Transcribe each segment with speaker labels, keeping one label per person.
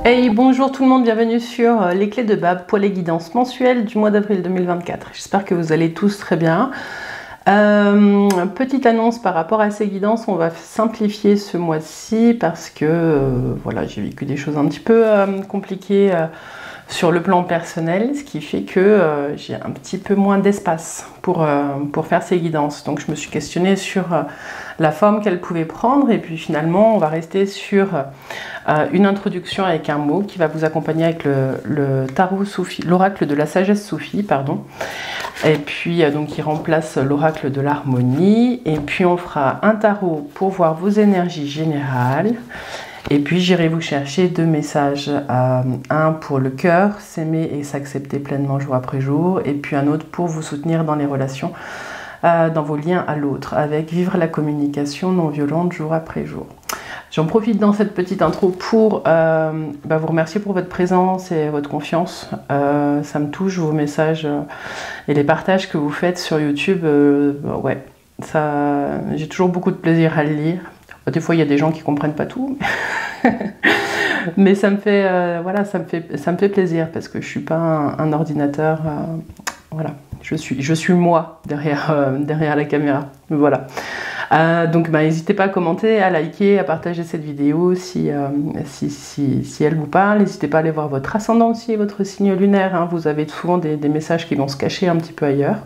Speaker 1: Hey, bonjour tout le monde, bienvenue sur les clés de Bab pour les guidances mensuelles du mois d'avril 2024. J'espère que vous allez tous très bien. Petite annonce par rapport à ces guidances, on va simplifier ce mois-ci parce que voilà, j'ai vécu des choses un petit peu compliquées sur le plan personnel, ce qui fait que j'ai un petit peu moins d'espace pour faire ces guidances. Donc je me suis questionnée sur la forme qu'elles pouvaient prendre et puis finalement on va rester sur une introduction avec un mot qui va vous accompagner avec le tarot soufi, l'oracle de la sagesse soufie, pardon. Et puis donc qui remplace l'oracle de l'harmonie. Et puis on fera un tarot pour voir vos énergies générales. Et puis j'irai vous chercher deux messages, un pour le cœur, s'aimer et s'accepter pleinement jour après jour, et puis un autre pour vous soutenir dans les relations, dans vos liens à l'autre, avec vivre la communication non violente jour après jour. J'en profite dans cette petite intro pour vous remercier pour votre présence et votre confiance. Ça me touche vos messages et les partages que vous faites sur YouTube. Ouais, j'ai toujours beaucoup de plaisir à le lire. Des fois, il y a des gens qui comprennent pas tout, mais ça me fait, ça me fait plaisir parce que je suis pas un ordinateur. Voilà, je suis moi derrière la caméra. Voilà. Donc, n'hésitez pas à commenter, à liker, à partager cette vidéo si elle vous parle. N'hésitez pas à aller voir votre ascendant aussi, votre signe lunaire. Hein. Vous avez souvent des messages qui vont se cacher un petit peu ailleurs.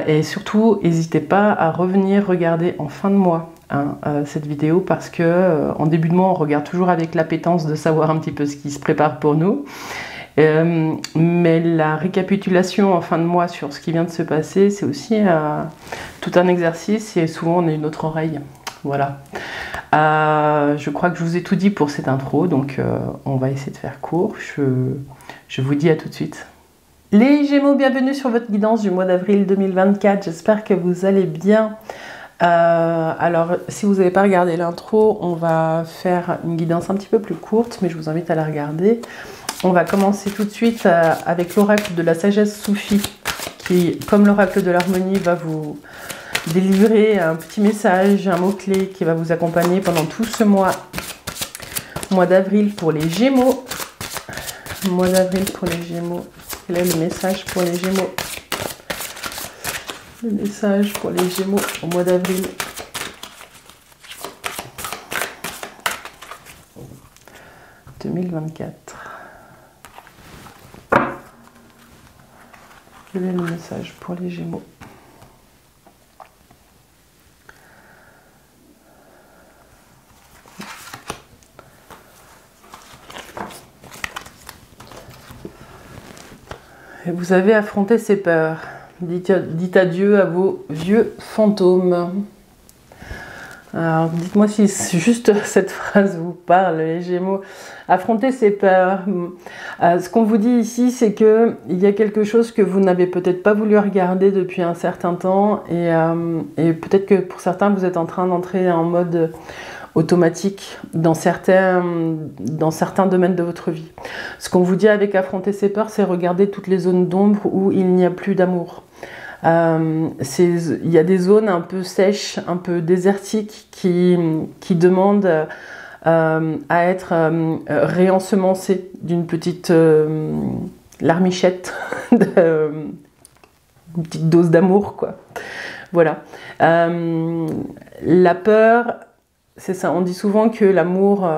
Speaker 1: Et surtout, n'hésitez pas à revenir regarder en fin de mois cette vidéo parce que en début de mois, on regarde toujours avec l'appétence de savoir un petit peu ce qui se prépare pour nous. Mais la récapitulation en fin de mois sur ce qui vient de se passer, c'est aussi tout un exercice et souvent on a une autre oreille. Voilà. Je crois que je vous ai tout dit pour cette intro, donc on va essayer de faire court. Je vous dis à tout de suite. Les Gémeaux, bienvenue sur votre guidance du mois d'avril 2024. J'espère que vous allez bien. Alors, si vous n'avez pas regardé l'intro, on va faire une guidance un petit peu plus courte, mais je vous invite à la regarder. On va commencer tout de suite avec l'oracle de la sagesse soufie, qui, comme l'oracle de l'harmonie, va vous délivrer un petit message, un mot-clé qui va vous accompagner pendant tout ce mois d'avril pour les Gémeaux. Mois d'avril pour les Gémeaux. Quel est le message pour les Gémeaux? Le message pour les Gémeaux au mois d'avril. « 2024 ». Quel est le message pour les Gémeaux? Et vous avez affronté ces peurs. Dites adieu à vos vieux fantômes. Alors, dites-moi si juste cette phrase vous parle, les Gémeaux. Affronter ses peurs. Ce qu'on vous dit ici, c'est qu'il y a quelque chose que vous n'avez peut-être pas voulu regarder depuis un certain temps. Et peut-être que pour certains, vous êtes en train d'entrer en mode automatique dans certains domaines de votre vie. Ce qu'on vous dit avec affronter ses peurs, c'est regarder toutes les zones d'ombre où il n'y a plus d'amour. Il y a des zones un peu sèches, un peu désertiques qui demandent à être réensemencées d'une petite larmichette, une petite dose d'amour, quoi. Voilà. La peur, c'est ça. On dit souvent que l'amour,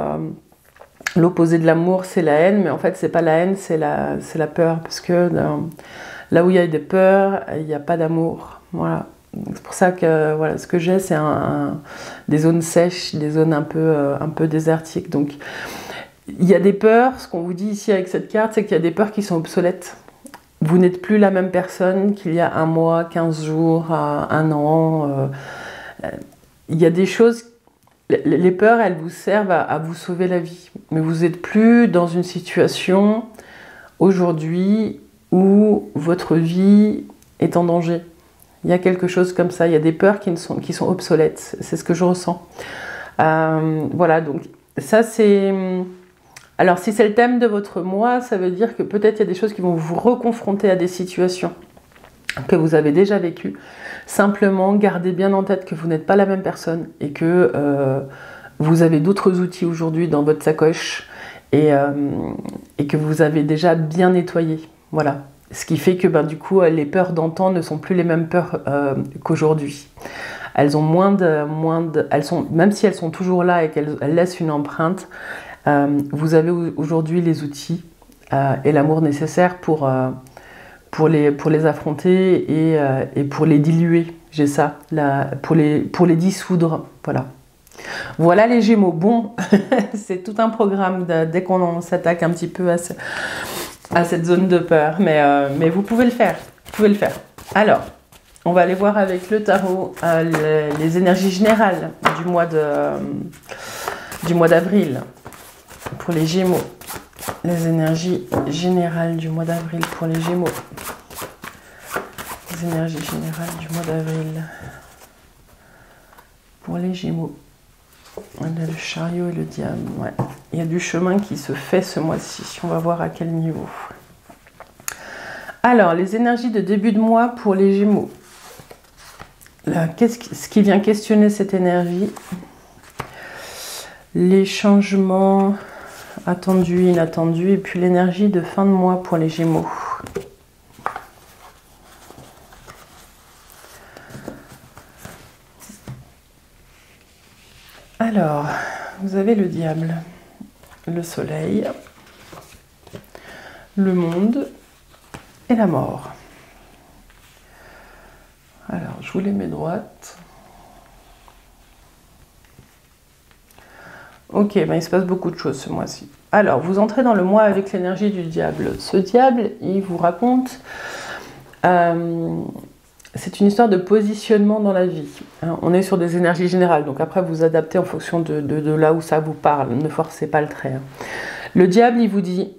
Speaker 1: l'opposé de l'amour, c'est la haine, mais en fait, c'est pas la haine, c'est la peur, parce que là où il y a des peurs, il n'y a pas d'amour. Voilà. C'est pour ça que voilà, ce que j'ai, c'est des zones sèches, des zones un peu désertiques. Donc, il y a des peurs. Ce qu'on vous dit ici avec cette carte, c'est qu'il y a des peurs qui sont obsolètes. Vous n'êtes plus la même personne qu'il y a un mois, 15 jours, un an. Il y a des choses. Les peurs, elles vous servent à vous sauver la vie. Mais vous n'êtes plus dans une situation aujourd'hui où votre vie est en danger. Il y a quelque chose comme ça, il y a des peurs qui sont obsolètes, c'est ce que je ressens. Voilà, donc ça c'est... Alors si c'est le thème de votre mois, ça veut dire que peut-être il y a des choses qui vont vous reconfronter à des situations que vous avez déjà vécues. Simplement, gardez bien en tête que vous n'êtes pas la même personne et que vous avez d'autres outils aujourd'hui dans votre sacoche et que vous avez déjà bien nettoyé. Voilà. Ce qui fait que du coup, les peurs d'antan ne sont plus les mêmes peurs qu'aujourd'hui. Elles ont même si elles sont toujours là et qu'elles laissent une empreinte, vous avez aujourd'hui les outils et l'amour nécessaire pour les affronter et pour les diluer. J'ai ça, pour les dissoudre. Voilà. Voilà les Gémeaux. Bon, c'est tout un programme dès qu'on s'attaque un petit peu à cette zone de peur. Mais vous pouvez le faire. Vous pouvez le faire. Alors, on va aller voir avec le tarot les énergies générales du mois d'avril pour les Gémeaux. Les énergies générales du mois d'avril pour les Gémeaux. Les énergies générales du mois d'avril pour les Gémeaux. On a le chariot et le diable. Ouais. Il y a du chemin qui se fait ce mois-ci. On va voir à quel niveau. Alors, les énergies de début de mois pour les Gémeaux. Ce qui vient questionner cette énergie? Les changements attendus, inattendus, et puis l'énergie de fin de mois pour les Gémeaux. Alors, vous avez le diable, le soleil, le monde et la mort. Alors, je vous les mets droites. Ok, il se passe beaucoup de choses ce mois-ci. Alors, vous entrez dans le mois avec l'énergie du diable. Ce diable, il vous raconte... c'est une histoire de positionnement dans la vie. On est sur des énergies générales, donc après vous adaptez en fonction de là où ça vous parle. Ne forcez pas le trait. Le diable, il vous dit...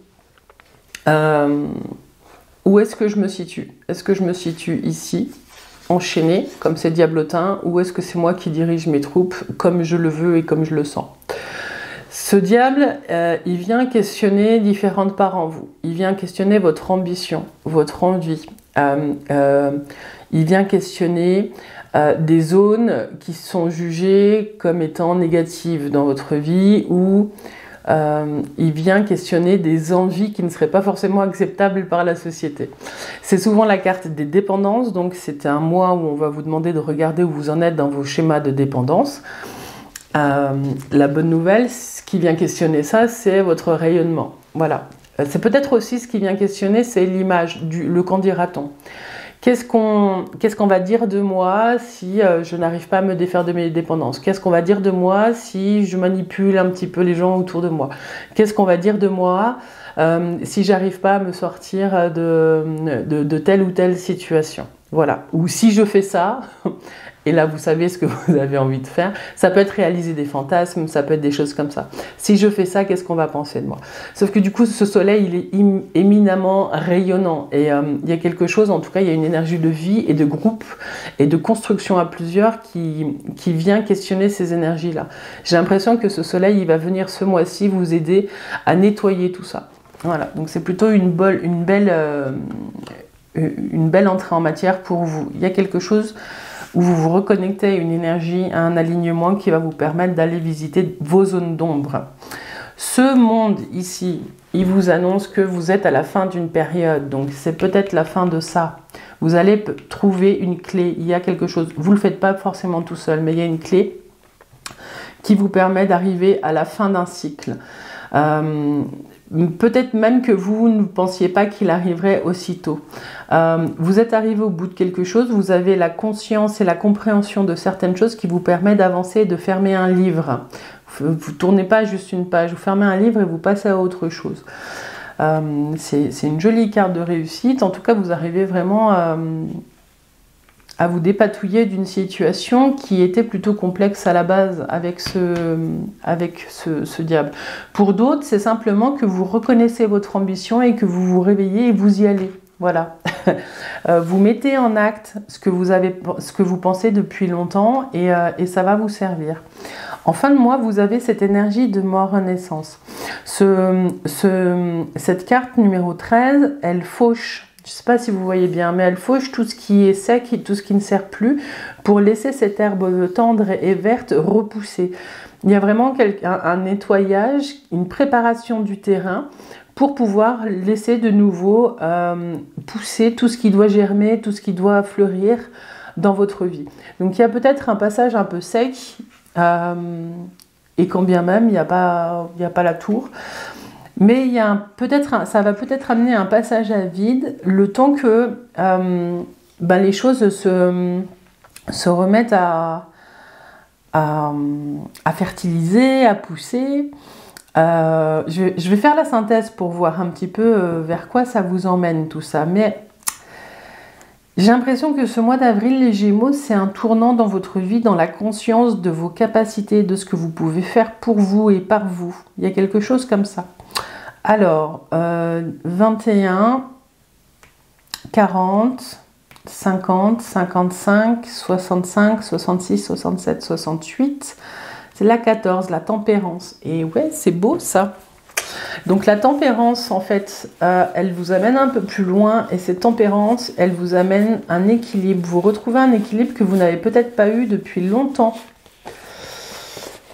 Speaker 1: où est-ce que je me situe? Est-ce que je me situe ici, enchaîné, comme c'est diablotin, ou est-ce que c'est moi qui dirige mes troupes comme je le veux et comme je le sens? Ce diable, il vient questionner différentes parts en vous. Il vient questionner votre ambition, votre envie. Il vient questionner des zones qui sont jugées comme étant négatives dans votre vie, ou il vient questionner des envies qui ne seraient pas forcément acceptables par la société. C'est souvent la carte des dépendances, donc c'est un mois où on va vous demander de regarder où vous en êtes dans vos schémas de dépendance. La bonne nouvelle, ce qui vient questionner ça, c'est votre rayonnement. Voilà. C'est peut-être aussi ce qui vient questionner, c'est l'image, le qu'en dira-t-on. Qu'est-ce qu'on va dire de moi si je n'arrive pas à me défaire de mes dépendances? Qu'est-ce qu'on va dire de moi si je manipule un petit peu les gens autour de moi? Qu'est-ce qu'on va dire de moi si j'arrive pas à me sortir de telle ou telle situation? Voilà. Ou si je fais ça, et là vous savez ce que vous avez envie de faire, ça peut être réaliser des fantasmes, ça peut être des choses comme ça. Si je fais ça, qu'est-ce qu'on va penser de moi? Sauf que du coup, ce soleil, il est éminemment rayonnant. Et il y a quelque chose, en tout cas, il y a une énergie de vie et de groupe et de construction à plusieurs qui vient questionner ces énergies-là. J'ai l'impression que ce soleil, il va venir ce mois-ci vous aider à nettoyer tout ça. Voilà, donc c'est plutôt une belle entrée en matière pour vous. Il y a quelque chose où vous vous reconnectez à une énergie, à un alignement qui va vous permettre d'aller visiter vos zones d'ombre. Ce monde ici, il vous annonce que vous êtes à la fin d'une période, donc c'est peut-être la fin de ça. Vous allez trouver une clé, il y a quelque chose, vous ne le faites pas forcément tout seul, mais il y a une clé qui vous permet d'arriver à la fin d'un cycle. Peut-être même que vous ne pensiez pas qu'il arriverait aussitôt. Vous êtes arrivé au bout de quelque chose, vous avez la conscience et la compréhension de certaines choses qui vous permettent d'avancer et de fermer un livre. Vous ne tournez pas juste une page, vous fermez un livre et vous passez à autre chose. C'est une jolie carte de réussite. En tout cas, vous arrivez vraiment à vous dépatouiller d'une situation qui était plutôt complexe à la base avec ce diable. Pour d'autres, c'est simplement que vous reconnaissez votre ambition et que vous vous réveillez et vous y allez. Voilà. Vous mettez en acte ce que vous pensez depuis longtemps et ça va vous servir. En fin de mois, vous avez cette énergie de mort-renaissance. Cette carte numéro 13, elle fauche Je ne sais pas si vous voyez bien, mais elle fauche tout ce qui est sec et tout ce qui ne sert plus pour laisser cette herbe tendre et verte repousser. Il y a vraiment un nettoyage, une préparation du terrain pour pouvoir laisser de nouveau pousser tout ce qui doit germer, tout ce qui doit fleurir dans votre vie. Donc il y a peut-être un passage un peu sec, et quand bien même il n'y a pas la tour. Mais ça va peut-être amener un passage à vide le temps que les choses se remettent à fertiliser, à pousser. Je vais faire la synthèse pour voir un petit peu vers quoi ça vous emmène tout ça. Mais j'ai l'impression que ce mois d'avril, les Gémeaux, c'est un tournant dans votre vie, dans la conscience de vos capacités, de ce que vous pouvez faire pour vous et par vous. Il y a quelque chose comme ça. Alors, 21, 40, 50, 55, 65, 66, 67, 68. C'est la 14, la tempérance. Et ouais, c'est beau ça. Donc la tempérance, en fait, elle vous amène un peu plus loin. Et cette tempérance, elle vous amène un équilibre. Vous retrouvez un équilibre que vous n'avez peut-être pas eu depuis longtemps.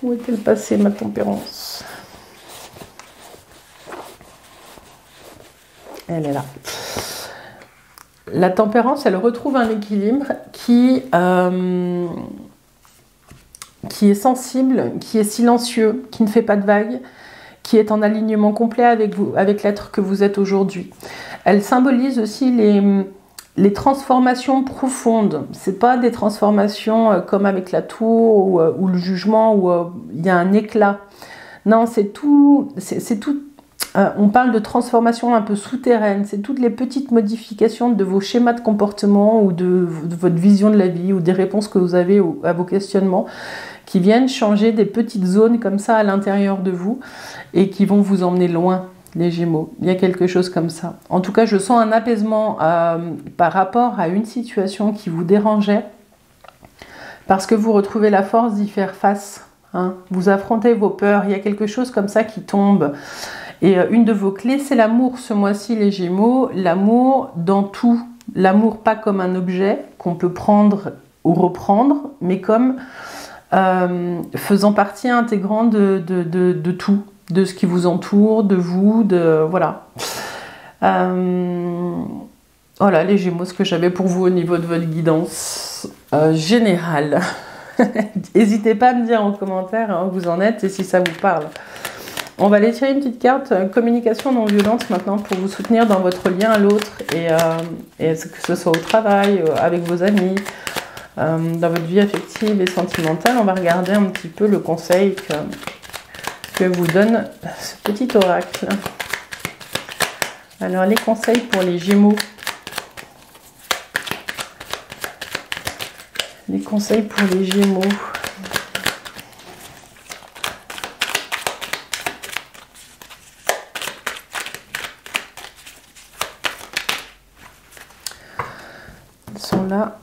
Speaker 1: Où est-elle passée, ma tempérance ? Elle est là. La tempérance, elle retrouve un équilibre qui est sensible, qui est silencieux, qui ne fait pas de vagues, qui est en alignement complet avec vous, avec l'être que vous êtes aujourd'hui. Elle symbolise aussi les transformations profondes. C'est pas des transformations comme avec la tour ou le jugement où il y a un éclat. Non, c'est tout. On parle de transformation un peu souterraine, c'est toutes les petites modifications de vos schémas de comportement ou de votre vision de la vie ou des réponses que vous avez à vos questionnements qui viennent changer des petites zones comme ça à l'intérieur de vous et qui vont vous emmener loin, les Gémeaux. Il y a quelque chose comme ça. En tout cas, je sens un apaisement par rapport à une situation qui vous dérangeait parce que vous retrouvez la force d'y faire face. Hein. Vous affrontez vos peurs, il y a quelque chose comme ça qui tombe. Et une de vos clés, c'est l'amour ce mois-ci, les Gémeaux. L'amour dans tout. L'amour pas comme un objet qu'on peut prendre ou reprendre, mais comme faisant partie intégrante de tout, de ce qui vous entoure, de vous, voilà. Voilà les Gémeaux, ce que j'avais pour vous au niveau de votre guidance générale. N'hésitez pas à me dire en commentaire où vous en êtes et si ça vous parle. On va aller tirer une petite carte communication non violente maintenant pour vous soutenir dans votre lien à l'autre et que ce soit au travail, avec vos amis, dans votre vie affective et sentimentale. On va regarder un petit peu le conseil que vous donne ce petit oracle. Alors les conseils pour les Gémeaux. Les conseils pour les Gémeaux. Ils sont là.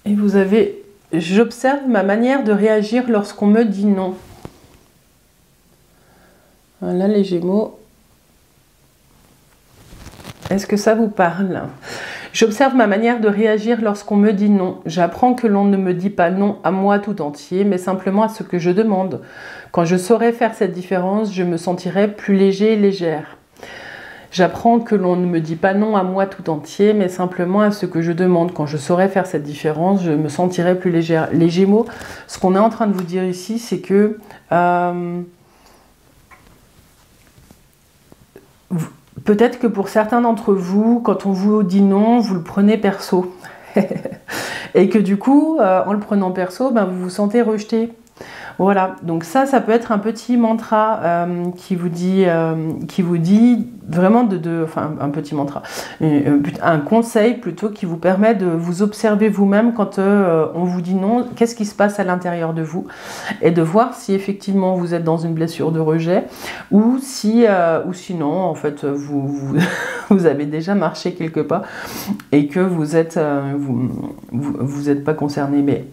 Speaker 1: Et vous avez... J'observe ma manière de réagir lorsqu'on me dit non. Voilà les Gémeaux. Est-ce que ça vous parle ? J'observe ma manière de réagir lorsqu'on me dit non. J'apprends que l'on ne me dit pas non à moi tout entier, mais simplement à ce que je demande. Quand je saurai faire cette différence, je me sentirai plus léger et légère. J'apprends que l'on ne me dit pas non à moi tout entier, mais simplement à ce que je demande. Quand je saurai faire cette différence, je me sentirai plus légère. Les Gémeaux, ce qu'on est en train de vous dire ici, c'est que peut-être que pour certains d'entre vous, quand on vous dit non, vous le prenez perso. Et que du coup, en le prenant perso, vous vous sentez rejeté. Voilà, donc ça peut être un petit mantra qui vous dit vraiment enfin un petit mantra, un conseil plutôt qui vous permet de vous observer vous-même quand on vous dit non, qu'est-ce qui se passe à l'intérieur de vous et de voir si effectivement vous êtes dans une blessure de rejet ou sinon en fait vous avez déjà marché quelque part et que vous êtes pas concerné. Mais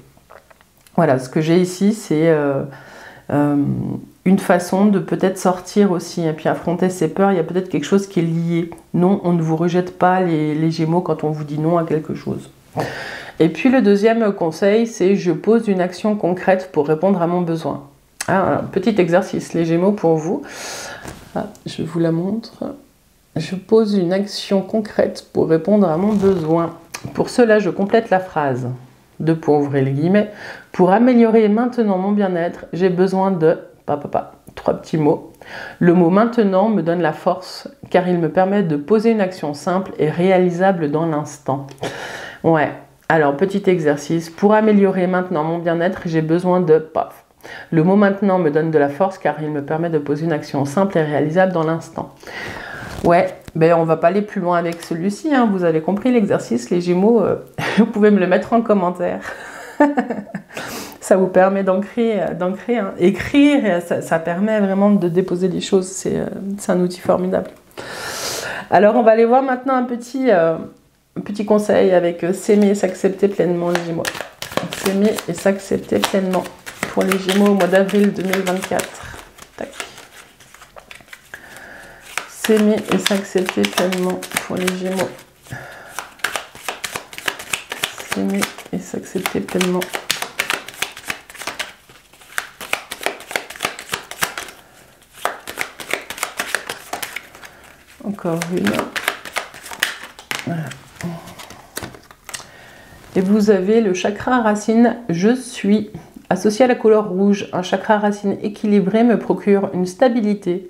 Speaker 1: voilà, ce que j'ai ici, c'est une façon de peut-être sortir aussi, et puis affronter ses peurs. Il y a peut-être quelque chose qui est lié. Non, on ne vous rejette pas les Gémeaux quand on vous dit non à quelque chose. Et puis le deuxième conseil, c'est je pose une action concrète pour répondre à mon besoin. Alors, petit exercice, les Gémeaux pour vous. Je vous la montre. Je pose une action concrète pour répondre à mon besoin. Pour cela, je complète la phrase. Ouvrez les guillemets. Pour améliorer maintenant mon bien-être, j'ai besoin de... Trois petits mots. Le mot maintenant me donne la force car il me permet de poser une action simple et réalisable dans l'instant. Ouais. Alors, petit exercice. Pour améliorer maintenant mon bien-être, j'ai besoin de... Le mot maintenant me donne de la force car il me permet de poser une action simple et réalisable dans l'instant. Ouais, ben on va pas aller plus loin avec celui-ci, hein. Vous avez compris l'exercice, les Gémeaux, vous pouvez me le mettre en commentaire. Ça vous permet d'ancrer, hein. Écrire, ça permet vraiment de déposer les choses, c'est un outil formidable. Alors on va aller voir maintenant un petit conseil avec s'aimer et s'accepter pleinement les Gémeaux. S'aimer et s'accepter pleinement pour les Gémeaux au mois d'avril 2024. Tac. S'aimer et s'accepter pleinement pour les Gémeaux. S'aimer et s'accepter pleinement. Encore une. Voilà. Et vous avez le chakra racine je suis. Associé à la couleur rouge, un chakra racine équilibré me procure une stabilité,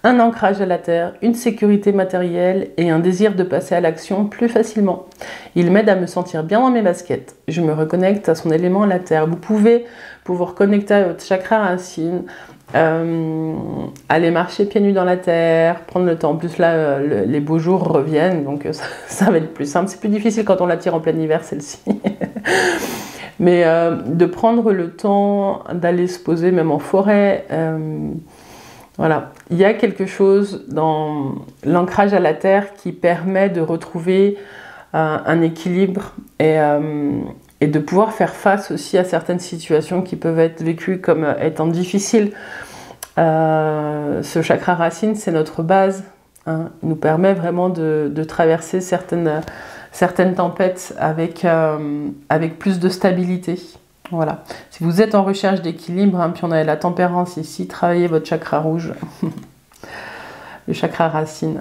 Speaker 1: un ancrage à la terre, une sécurité matérielle et un désir de passer à l'action plus facilement. Il m'aide à me sentir bien dans mes baskets. Je me reconnecte à son élément, la terre. Vous pouvez, pour vous reconnecter à votre chakra racine, aller marcher pieds nus dans la terre, prendre le temps. En plus là, les beaux jours reviennent, donc ça va être plus simple. C'est plus difficile quand on la tire en plein hiver, celle-ci. Mais de prendre le temps d'aller se poser même en forêt, voilà. Il y a quelque chose dans l'ancrage à la terre qui permet de retrouver un équilibre et de pouvoir faire face aussi à certaines situations qui peuvent être vécues comme étant difficiles. Ce chakra racine, c'est notre base, hein. Il nous permet vraiment de traverser certaines tempêtes avec plus de stabilité. Voilà. Si vous êtes en recherche d'équilibre, hein, puis on a la tempérance ici, travaillez votre chakra rouge, le chakra racine.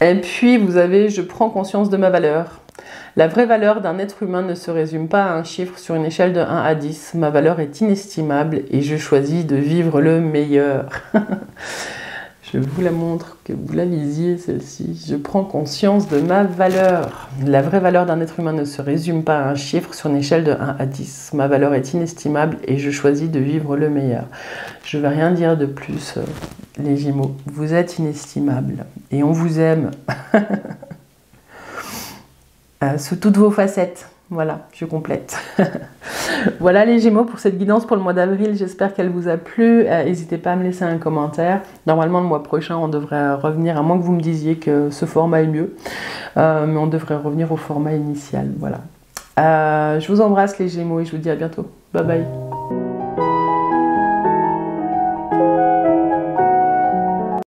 Speaker 1: Et puis vous avez je prends conscience de ma valeur. La vraie valeur d'un être humain ne se résume pas à un chiffre sur une échelle de 1 à 10. Ma valeur est inestimable et je choisis de vivre le meilleur. Je vous la montre, que vous la lisiez celle-ci. Je prends conscience de ma valeur. La vraie valeur d'un être humain ne se résume pas à un chiffre sur une échelle de 1 à 10. Ma valeur est inestimable et je choisis de vivre le meilleur. Je ne vais rien dire de plus, les Gémeaux. Vous êtes inestimables et on vous aime. Sous toutes vos facettes. Voilà, je complète. Voilà les Gémeaux pour cette guidance pour le mois d'avril. J'espère qu'elle vous a plu. N'hésitez pas à me laisser un commentaire. Normalement, le mois prochain, on devrait revenir, à moins que vous me disiez que ce format est mieux. Mais on devrait revenir au format initial. Voilà. Je vous embrasse les Gémeaux et je vous dis à bientôt. Bye bye.